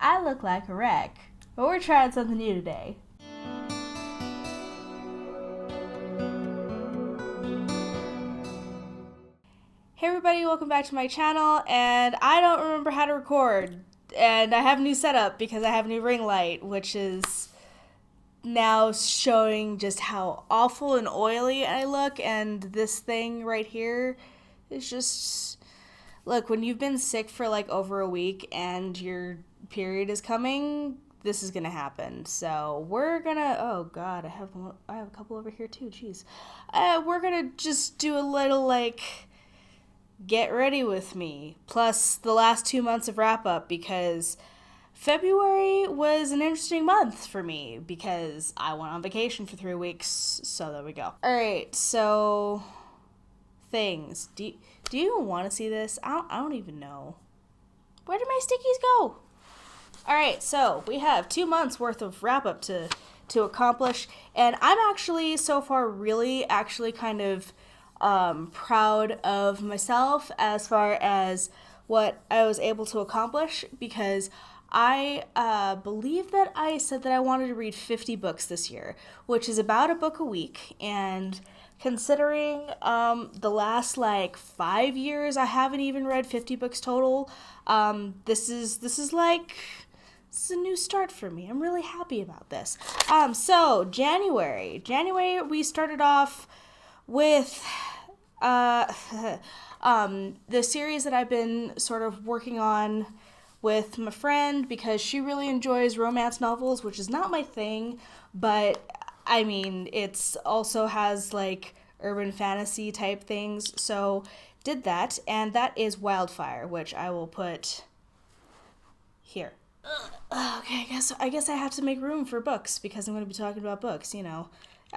I look like a wreck. But we're trying something new today. Hey everybody, welcome back to my channel, and I don't remember how to record. And I have a new setup because I have a new ring light, which is now showing just how awful and oily I look, and this thing right here is just... Look, when you've been sick for like over a week and your period is coming, this is gonna happen. So we're gonna... Oh god, I have a couple over here too, jeez. We're gonna just do a little like... get ready with me, plus the last 2 months of wrap up, because February was an interesting month for me because I went on vacation for 3 weeks, so there we go. Alright, so things. Do you even want to see this? I don't even know. Where did my stickies go? Alright, so we have 2 months worth of wrap up to accomplish, and I'm actually so far really actually kind of proud of myself as far as what I was able to accomplish, because I believe that I said that I wanted to read 50 books this year, which is about a book a week, and considering the last like 5 years I haven't even read 50 books total, this is a new start for me. I'm really happy about this. So January we started off with the series that I've been sort of working on with my friend, because she really enjoys romance novels, which is not my thing, but I mean, it's also has like urban fantasy type things, so did that, and that is Wildfire, which I will put here. Okay, I guess I have to make room for books because I'm going to be talking about books, you know,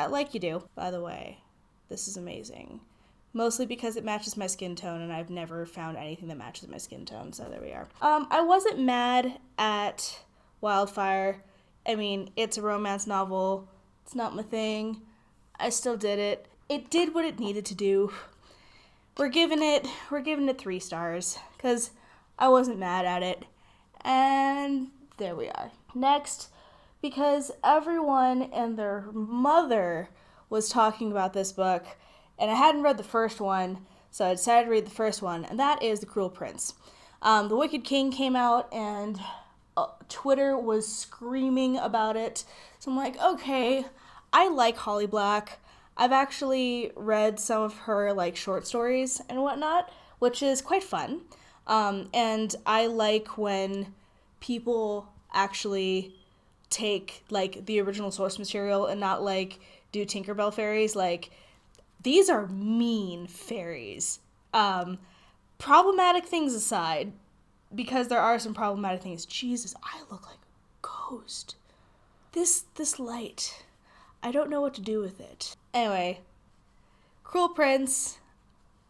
like you do. By the way, this is amazing. Mostly because it matches my skin tone, and I've never found anything that matches my skin tone, so there we are. I wasn't mad at Wildfire. I mean, it's a romance novel. It's not my thing. I still did it. It did what it needed to do. We're giving it 3 stars, because I wasn't mad at it. And there we are. Next, because everyone and their mother was talking about this book, and I hadn't read the first one, so I decided to read the first one, and that is The Cruel Prince. The Wicked King came out, and Twitter was screaming about it. So I'm like, okay, I like Holly Black. I've actually read some of her like short stories and whatnot, which is quite fun. And I like when people actually take like the original source material and not like do Tinkerbell fairies. Like, these are mean fairies. Problematic things aside, because there are some problematic things. Jesus, I look like a ghost. This light, I don't know what to do with it. Anyway, Cruel Prince,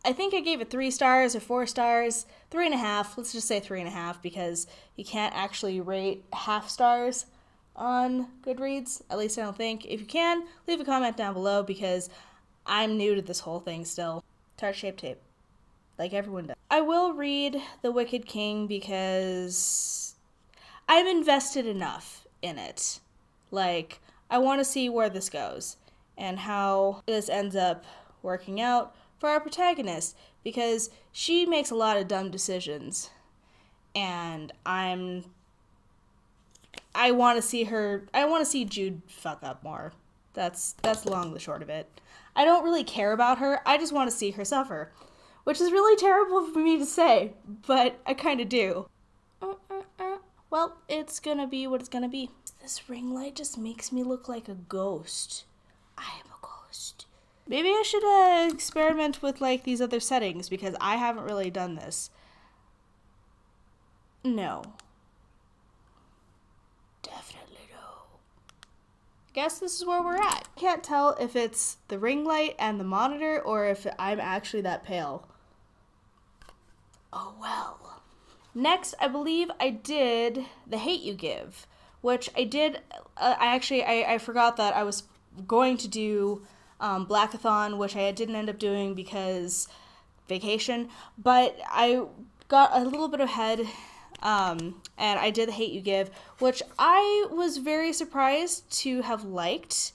I think I gave it 3 stars or 4 stars. 3.5, let's just say 3.5, because you can't actually rate half stars on Goodreads, at least I don't think. If you can, leave a comment down below, because I'm new to this whole thing still. Tart-shaped tape, like everyone does. I will read The Wicked King because I'm invested enough in it. Like, I want to see where this goes and how this ends up working out for our protagonist, because she makes a lot of dumb decisions, and I want to see Jude fuck up more. That's long the short of it. I don't really care about her. I just want to see her suffer, which is really terrible for me to say, but I kind of do. Well, it's gonna be what it's gonna be. This ring light just makes me look like a ghost. I am a ghost. Maybe I should experiment with like these other settings, because I haven't really done this. No. Definitely no. I guess this is where we're at. Can't tell if it's the ring light and the monitor or if I'm actually that pale. Oh well. Next, I believe I did The Hate You Give, which I did. I forgot that I was going to do Blackathon, which I didn't end up doing because vacation, but I got a little bit ahead And I did The Hate You Give, which I was very surprised to have liked.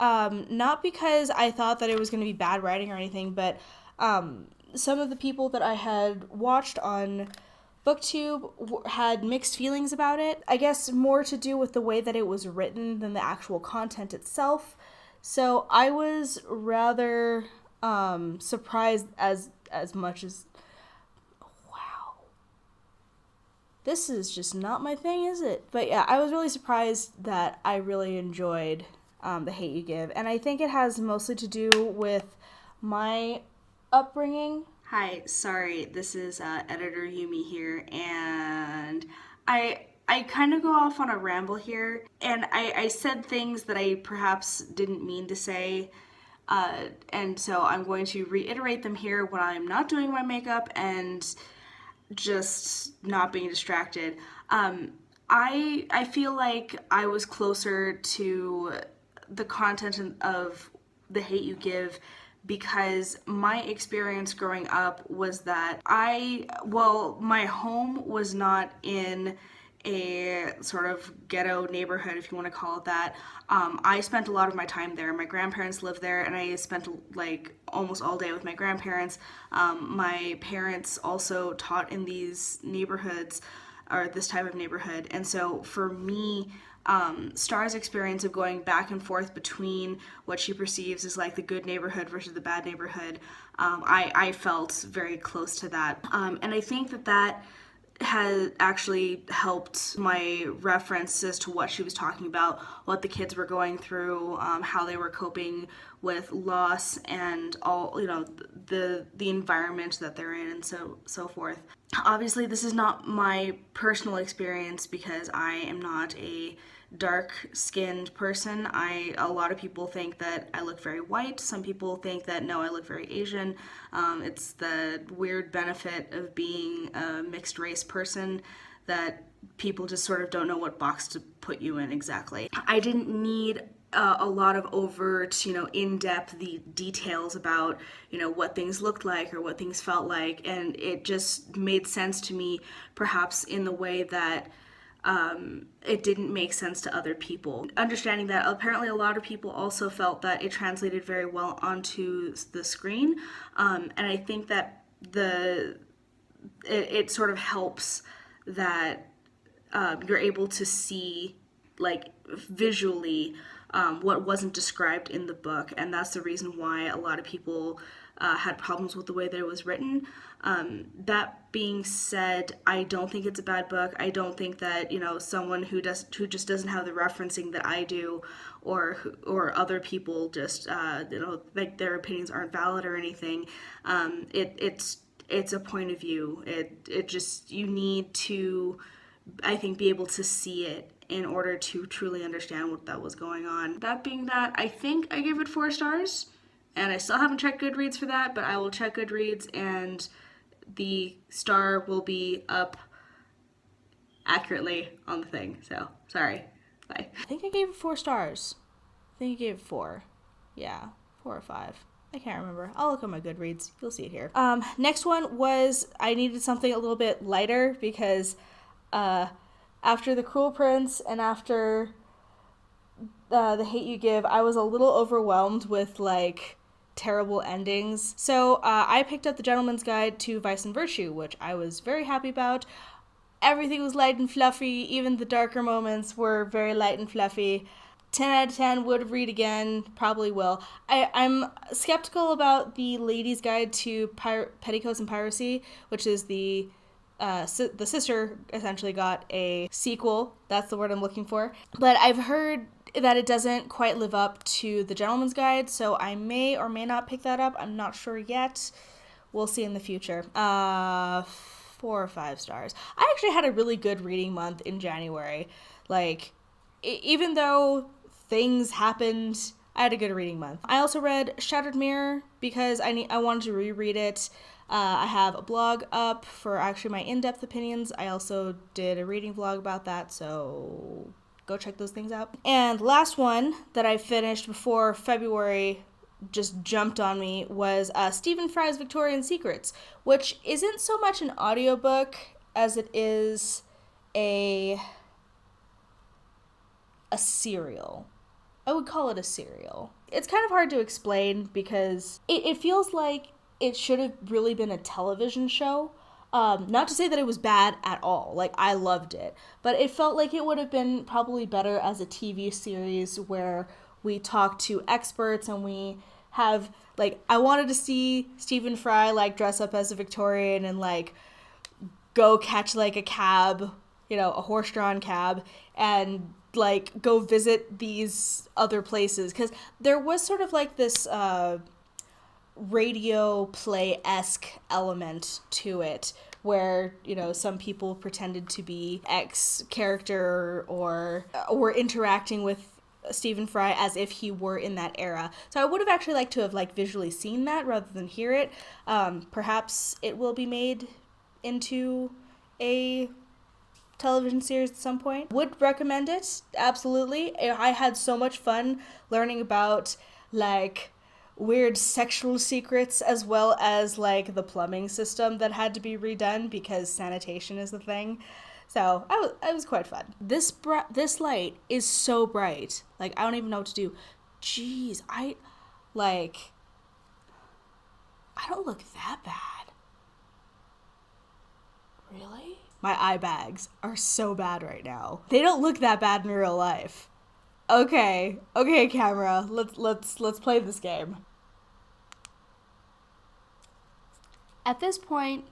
Not because I thought that it was going to be bad writing or anything, but some of the people that I had watched on BookTube had mixed feelings about it. I guess more to do with the way that it was written than the actual content itself. So I was rather surprised as much as, wow, this is just not my thing, is it? But yeah, I was really surprised that I really enjoyed The Hate You Give, and I think it has mostly to do with my upbringing. Hi, sorry, this is editor Yumi here, and I kind of go off on a ramble here, and I said things that I perhaps didn't mean to say, and so I'm going to reiterate them here when I'm not doing my makeup and just not being distracted. I feel like I was closer to the content of The Hate You Give because my experience growing up was that my home was not in a sort of ghetto neighborhood, if you want to call it that. I spent a lot of my time there. My grandparents lived there, and I spent like almost all day with my grandparents. My parents also taught in these neighborhoods, or this type of neighborhood, and so for me, Star's experience of going back and forth between what she perceives as like the good neighborhood versus the bad neighborhood, I felt very close to that. And I think that has actually helped my reference as to what she was talking about, what the kids were going through, how they were coping with loss and all, the environment that they're in and so forth. Obviously, this is not my personal experience because I am not a dark-skinned person. A lot of people think that I look very white. Some people think that no, I look very Asian. It's the weird benefit of being a mixed race person that people just sort of don't know what box to put you in exactly. I didn't need a lot of overt, in-depth details about, what things looked like or what things felt like, and it just made sense to me, perhaps in the way that it didn't make sense to other people. Understanding that apparently a lot of people also felt that it translated very well onto the screen, and I think that it sort of helps that you're able to see, like, visually what wasn't described in the book, and that's the reason why a lot of people had problems with the way that it was written. That being said, I don't think it's a bad book. I don't think that someone who just doesn't have the referencing that I do, or other people just like their opinions aren't valid or anything. It's a point of view. It just, you need to, I think, be able to see it in order to truly understand what that was going on. That being that, I think I gave it 4 stars, and I still haven't checked Goodreads for that, but I will check Goodreads, and the star will be up accurately on the thing. So, sorry. Bye. I think I gave it 4 stars. I think I gave it 4. Yeah, 4 or 5. I can't remember. I'll look at my Goodreads. You'll see it here. Next one was, I needed something a little bit lighter because after The Cruel Prince and after The Hate You Give, I was a little overwhelmed with, like, terrible endings. So I picked up The Gentleman's Guide to Vice and Virtue, which I was very happy about. Everything was light and fluffy. Even the darker moments were very light and fluffy. 10 out of 10, would read again, probably will. I'm skeptical about The Lady's Guide to Petticoats and Piracy, which is the sister essentially got a sequel. That's the word I'm looking for. But I've heard that it doesn't quite live up to The Gentleman's Guide, so I may or may not pick that up. I'm not sure yet. We'll see in the future. 4 or 5 stars. I actually had a really good reading month in January. Like, even though things happened, I had a good reading month. I also read Shattered Mirror because I wanted to reread it. I have a blog up for actually my in-depth opinions. I also did a reading vlog about that, so go check those things out. And last one that I finished before February just jumped on me was Stephen Fry's Victorian Secrets, which isn't so much an audiobook as it is a serial. I would call it a serial. It's kind of hard to explain because it feels like it should have really been a television show. Not to say that it was bad at all. Like, I loved it. But it felt like it would have been probably better as a TV series where we talk to experts and we have, like, I wanted to see Stephen Fry, like, dress up as a Victorian and, like, go catch, like, a cab, you know, a horse-drawn cab, and, like, go visit these other places. Because there was sort of, like, this radio play-esque element to it, where, you know, some people pretended to be X character or were interacting with Stephen Fry as if he were in that era. So I would have actually liked to have, like, visually seen that rather than hear it. Perhaps it will be made into a television series at some point. Would recommend it, absolutely. I had so much fun learning about, like, weird sexual secrets as well as, like, the plumbing system that had to be redone because sanitation is a thing. So it was quite fun. This light is so bright. Like, I don't even know what to do. Jeez, I don't look that bad. Really? My eye bags are so bad right now. They don't look that bad in real life. Okay, camera. Let's play this game. At this point,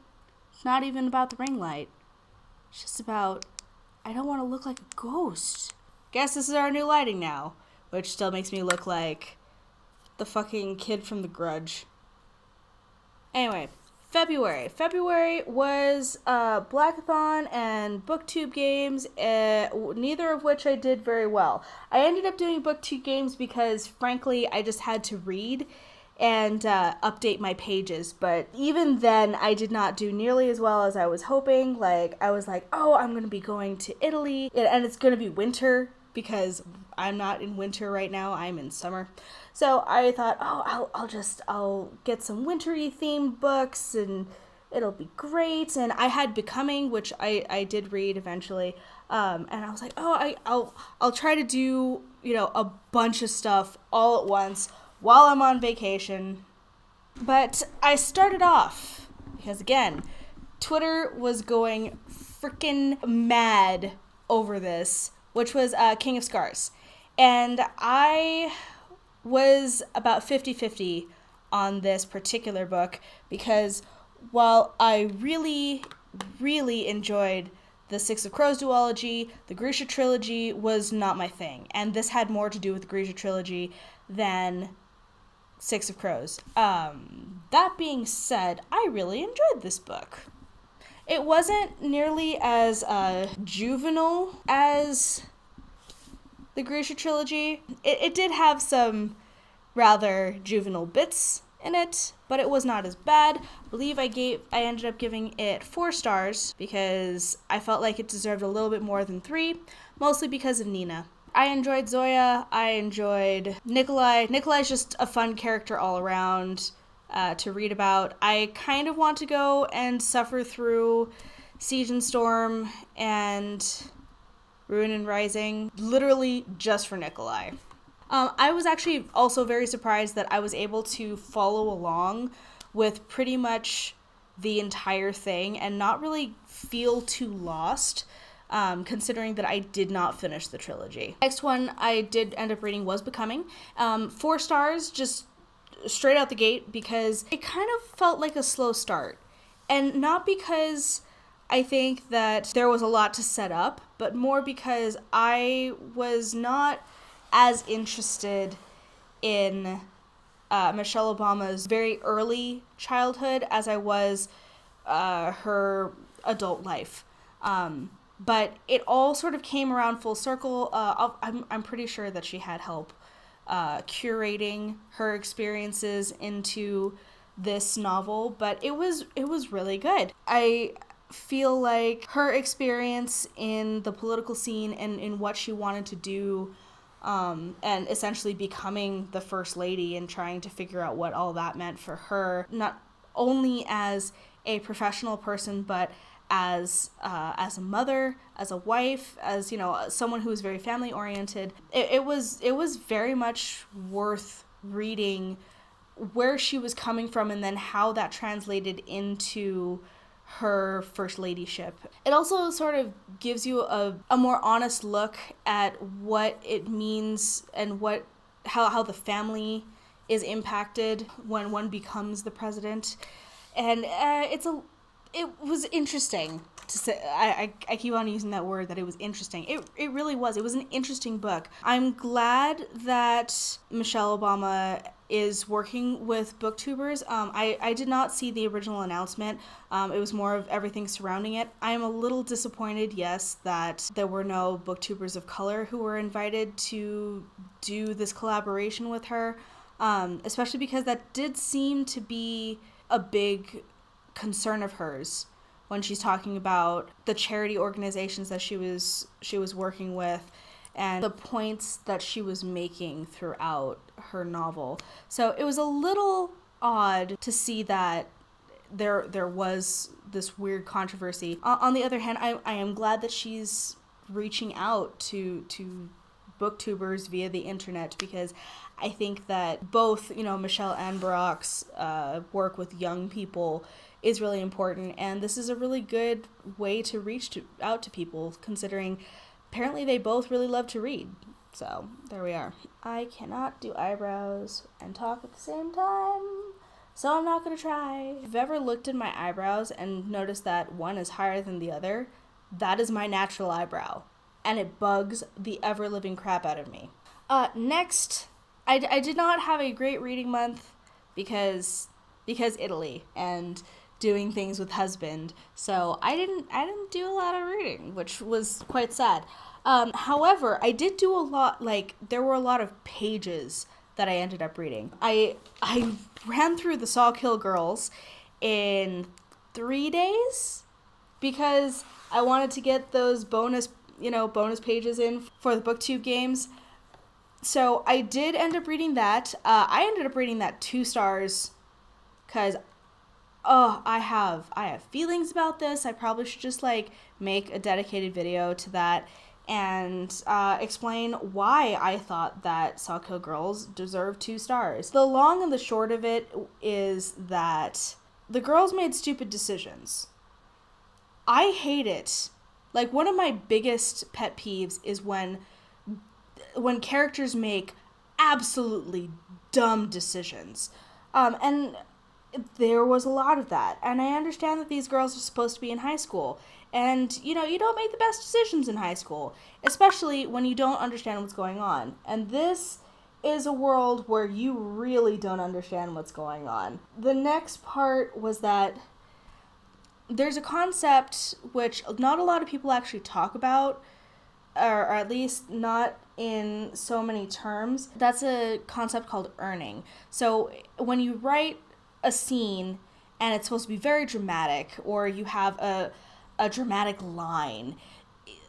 it's not even about the ring light. It's just about, I don't want to look like a ghost. Guess this is our new lighting now, which still makes me look like the fucking kid from The Grudge. Anyway, February. February was Blackathon and BookTube games, neither of which I did very well. I ended up doing BookTube games because, frankly, I just had to read and update my pages. But even then, I did not do nearly as well as I was hoping. Like, I was like, oh, I'm going to be going to Italy, and it's going to be winter because I'm not in winter right now. I'm in summer. So I thought, oh, I'll get some wintry themed books and it'll be great. And I had Becoming, which I did read eventually. And I was like, oh, I'll try to do, you know, a bunch of stuff all at once while I'm on vacation. But I started off because, again, Twitter was going freaking mad over this, which was King of Scars. And I was about 50-50 on this particular book because while I really, really enjoyed the Six of Crows duology, the Grisha trilogy was not my thing. And this had more to do with the Grisha trilogy than Six of Crows. That being said, I really enjoyed this book. It wasn't nearly as juvenile as the Grisha trilogy. It did have some rather juvenile bits in it, but it was not as bad. I believe I ended up giving it 4 stars because I felt like it deserved a little bit more than 3, mostly because of Nina. I enjoyed Zoya. I enjoyed Nikolai. Nikolai's just a fun character all around to read about. I kind of want to go and suffer through Siege and Storm and Ruin and Rising, literally just for Nikolai. I was actually also very surprised that I was able to follow along with pretty much the entire thing and not really feel too lost, considering that I did not finish the trilogy. Next one I did end up reading was Becoming. 4 stars, just straight out the gate, because it kind of felt like a slow start. And not because I think that there was a lot to set up, but more because I was not as interested in Michelle Obama's very early childhood as I was her adult life. But it all sort of came around full circle. I'm pretty sure that she had help curating her experiences into this novel, but it was really good. I feel like her experience in the political scene and in what she wanted to do, and essentially becoming the first lady and trying to figure out what all that meant for her, not only as a professional person, but as a mother, as a wife, as, you know, someone who is very family oriented. It was very much worth reading where she was coming from and then how that translated into her first ladyship. It also sort of gives you a more honest look at what it means and how the family is impacted when one becomes the president. And it was interesting to say. I keep on using that word, that it was interesting. It really was. It was an interesting book. I'm glad that Michelle Obama is working with booktubers. I did not see the original announcement. It was more of everything surrounding it. I am a little disappointed, yes, that there were no booktubers of color who were invited to do this collaboration with her, especially because that did seem to be a big concern of hers when she's talking about the charity organizations that she was working with and the points that she was making throughout her novel. So it was a little odd to see that there was this weird controversy. On the other hand, I am glad that she's reaching out to booktubers via the internet, because I think that both, you know, Michelle and Barack's work with young people is really important, and this is a really good way to reach out to people, considering apparently they both really love to read. So there we are. I cannot do eyebrows and talk at the same time, so I'm not gonna try. If you've ever looked at my eyebrows and noticed that one is higher than the other, that is my natural eyebrow, and it bugs the ever-living crap out of me. Next, I did not have a great reading month because Italy and doing things with husband, so I didn't do a lot of reading, which was quite sad. However, I did do a lot. Like, there were a lot of pages that I ended up reading. I ran through the Sawkill Girls in 3 days because I wanted to get those bonus pages in for the BookTube games. So I did end up reading that. I ended up reading that 2 stars because I have feelings about this. I probably should just make a dedicated video to that and explain why I thought that Sawkill Girls deserved 2 stars. The long and the short of it is that the girls made stupid decisions. I hate it. Like, one of my biggest pet peeves is when characters make absolutely dumb decisions. And there was a lot of that. And I understand that these girls are supposed to be in high school. And, you know, you don't make the best decisions in high school, especially when you don't understand what's going on. And this is a world where you really don't understand what's going on. The next part was that there's a concept which not a lot of people actually talk about, or at least not in so many terms. That's a concept called earning. So when you write a scene and it's supposed to be very dramatic, or you have a dramatic line,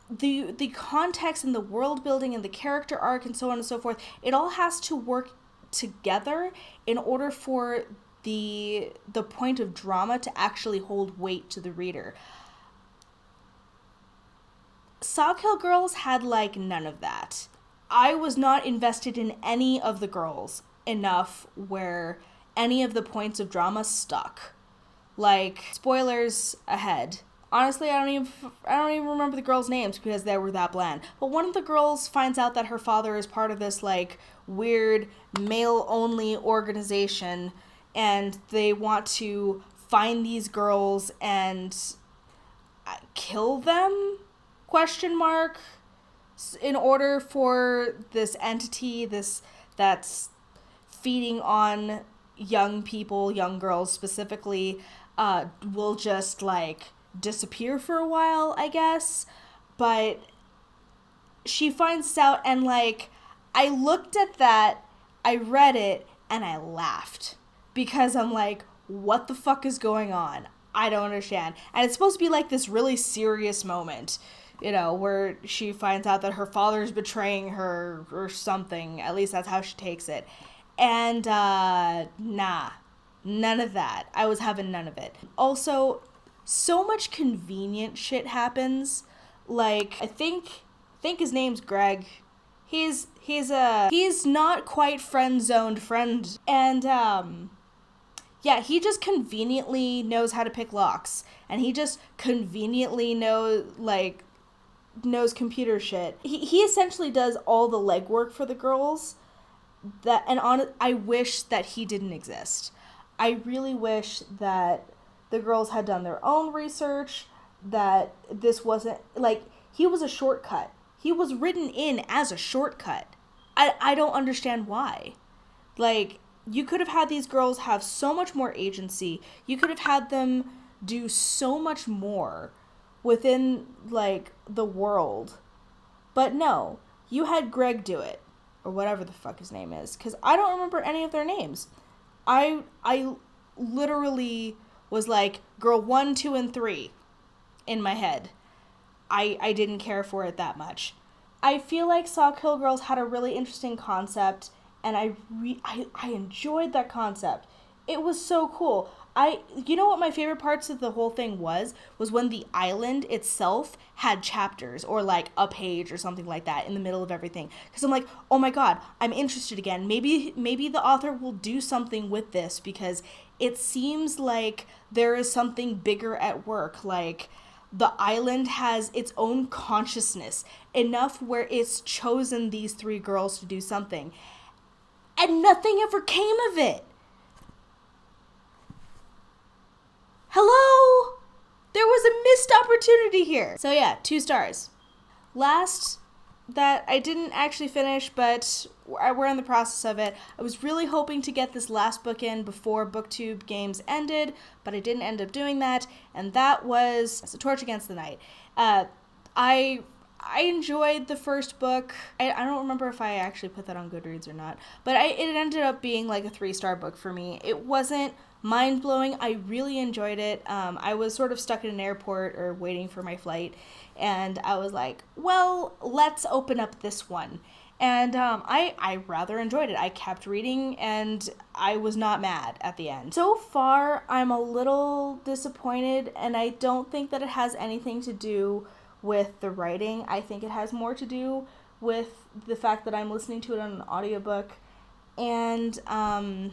the context and the world building and the character arc and so on and so forth, it all has to work together in order for the point of drama to actually hold weight to the reader. Sawkill Girls had none of that. I was not invested in any of the girls enough where any of the points of drama stuck. Spoilers ahead. Honestly, I don't even remember the girls' names because they were that bland. But one of the girls finds out that her father is part of this weird male-only organization, and they want to find these girls and kill them? ? In order for this entity, that's feeding on young people, young girls specifically, will just disappear for a while, I guess. But she finds out, and I looked at that, I read it, and I laughed. Because I'm what the fuck is going on? I don't understand. And it's supposed to be this really serious moment, where she finds out that her father's betraying her or something. At least that's how she takes it. And, none of that. I was having none of it. Also, so much convenient shit happens. Like, I think his name's Greg. He's not quite friend-zoned friend. And, yeah, he just conveniently knows how to pick locks. And he just conveniently knows computer shit. He essentially does all the legwork for the girls. I wish that he didn't exist. I really wish that the girls had done their own research, that this wasn't, like, he was a shortcut. He was written in as a shortcut. I don't understand why. Like, you could have had these girls have so much more agency. You could have had them do so much more within, like, the world. But no, you had Greg do it. Or whatever the fuck his name is. Because I don't remember any of their names. I literally was like, girl 1, 2, and 3 in my head. I didn't care for it that much. I feel like Saw Kill Girls had a really interesting concept, and I enjoyed that concept. It was so cool. You know what my favorite parts of the whole thing was when the island itself had chapters or like a page or something like that in the middle of everything. Because I'm like, oh my god, I'm interested again. Maybe the author will do something with this, because it seems like there is something bigger at work. Like, the island has its own consciousness enough where it's chosen these 3 girls to do something. And nothing ever came of it. Hello? There was a missed opportunity here. So yeah, 2 stars. Last that I didn't actually finish, but we're in the process of it. I was really hoping to get this last book in before BookTube Games ended, but I didn't end up doing that, and that was A Torch Against the Night. I enjoyed the first book. I don't remember if I actually put that on Goodreads or not, but it ended up being like a 3-star book for me. It wasn't mind-blowing. I really enjoyed it. I was sort of stuck in an airport or waiting for my flight, and I was like, well, let's open up this one. And I rather enjoyed it. I kept reading, and I was not mad at the end. So far, I'm a little disappointed, and I don't think that it has anything to do with the writing. I think it has more to do with the fact that I'm listening to it on an audiobook. And I'm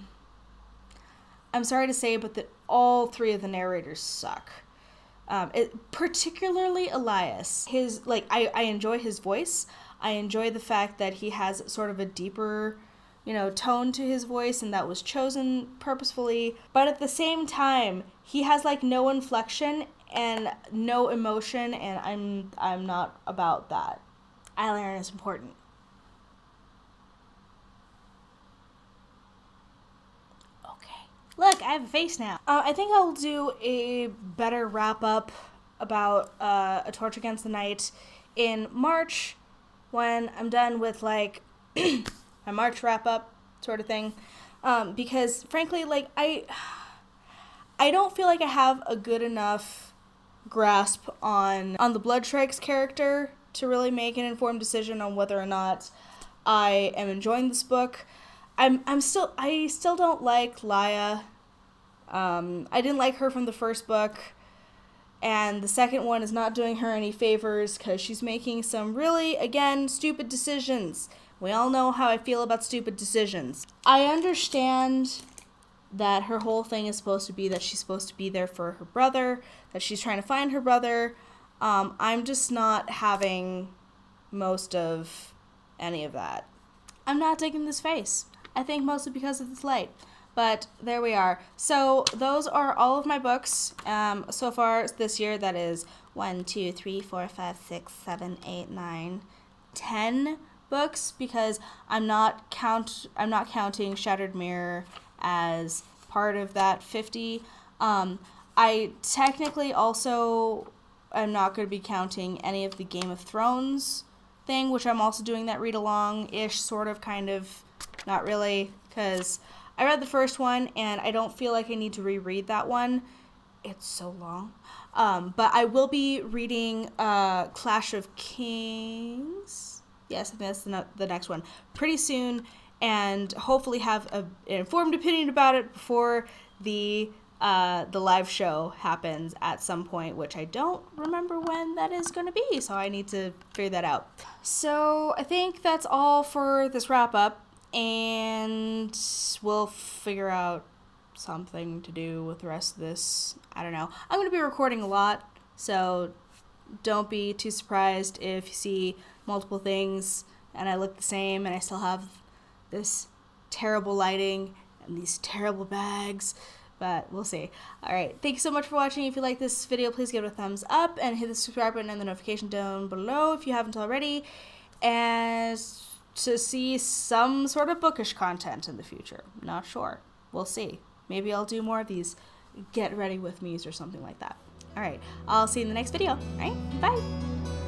sorry to say, but that all 3 of the narrators suck. Particularly Elias. I enjoy his voice. I enjoy the fact that he has sort of a deeper, tone to his voice, and that was chosen purposefully. But at the same time, he has like no inflection and no emotion, and I'm not about that. Eyeliner is important. Look, I have a face now. I think I'll do a better wrap-up about A Torch Against the Night in March, when I'm done with, like, my March wrap-up sort of thing. Because, frankly, like, I don't feel like I have a good enough grasp on the Bloodstrikes character to really make an informed decision on whether or not I am enjoying this book. I still don't like Laya. I didn't like her from the first book, and the second one is not doing her any favors because she's making some really, again, stupid decisions. We all know how I feel about stupid decisions. I understand that her whole thing is supposed to be that she's supposed to be there for her brother, that she's trying to find her brother. I'm just not having most of any of that. I'm not digging this face. I think mostly because of this light. But there we are. So those are all of my books so far this year. That is 1, 2, 3, 4, 5, 6, 7, 8, 9, 10 books, because I'm not counting Shattered Mirror as part of that 50. I technically also am not going to be counting any of the Game of Thrones thing, which I'm also doing that read along-ish, sort of, kind of, not really, because I read the first one and I don't feel like I need to reread that one. It's so long. But I will be reading Clash of Kings. Yes, I think that's the next one. Pretty soon, and hopefully have an informed opinion about it before the the live show happens at some point, which I don't remember when that is going to be, so I need to figure that out. So I think that's all for this wrap up, and we'll figure out something to do with the rest of this. I don't know. I'm going to be recording a lot, so don't be too surprised if you see multiple things and I look the same and I still have this terrible lighting and these terrible bags, but we'll see. Alright, thank you so much for watching. If you like this video, please give it a thumbs up and hit the subscribe button and the notification down below if you haven't already, and to see some sort of bookish content in the future. Not sure. We'll see. Maybe I'll do more of these get ready with me's or something like that. Alright, I'll see you in the next video. Alright, bye!